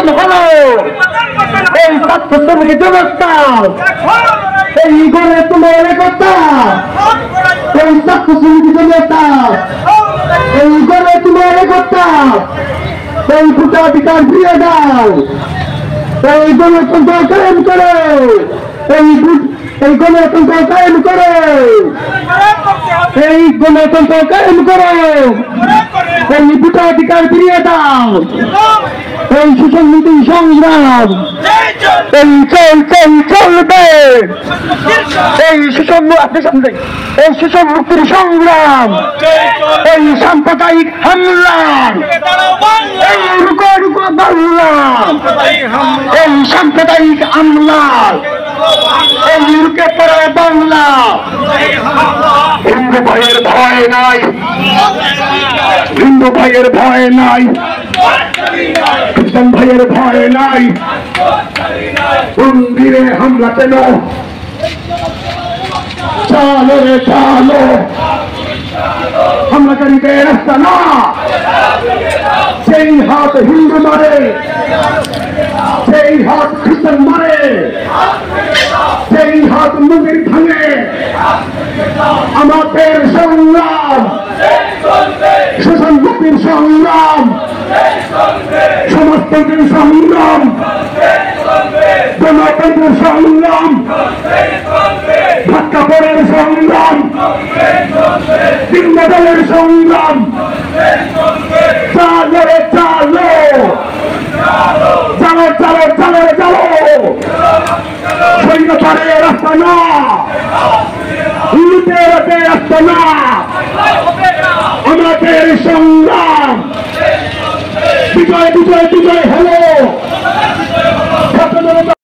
পতন হলো এই ছাত্র শ্রমিকের জনতা, এই গড়ে তোমার কথা, এই ছাত্র শ্রমিকের জনতা, এই গড়ে তোমার কথা, এই ভোটাধিকার ফিরিয়ে দাও, এই গণতন্ত্র কায়েম করো, এই গণতন্ত্র কায়েম করো, এই গণতন্ত্র কায়েম করো, এই ভোটাধিকার ফিরিয়ে দাও, এই সুসংহতি সংগ্রাম এই চলবে, এই সুসংহতির সংগ্রাম, এই সাম্প্রদায়িক হামলা, এই রুকো রুকো বাংলা, এই সাম্প্রদায়িক হামলা, এই রুকে পড়ে বাংলা। হিন্দু ভাইয়ের ভয় নাই, হিন্দু ভাইয়ের ভয় নাই, খ্রিস্টান ভাইয়ের ভয় নাই, মন্দিরে হামলা কেন? চলো রে চলো, হামলাকারীদের রাস্তা না, সেই হাত হিন্দু মারে, সেই হাত খ্রিস্টান মারে, সেই হাত মন্দির ভাঙে। আমাদের সংগ্রাম, শোষণ মুক্তির সংগ্রাম, সমাজতন্ত্রের সংগ্রাম, গণতন্ত্রের সংগ্রাম, ভাট্টাপড়ের সংগ্রাম, দিনবদলের সংগ্রাম। চালো রে চালো, চালো চালো চালো চালো, সৈন্যতারে রাস্তা না, লুটেরাতে রাস্তা না, আমাদের সংগ্রাম বিজয় বিজয় বিজয় হলো।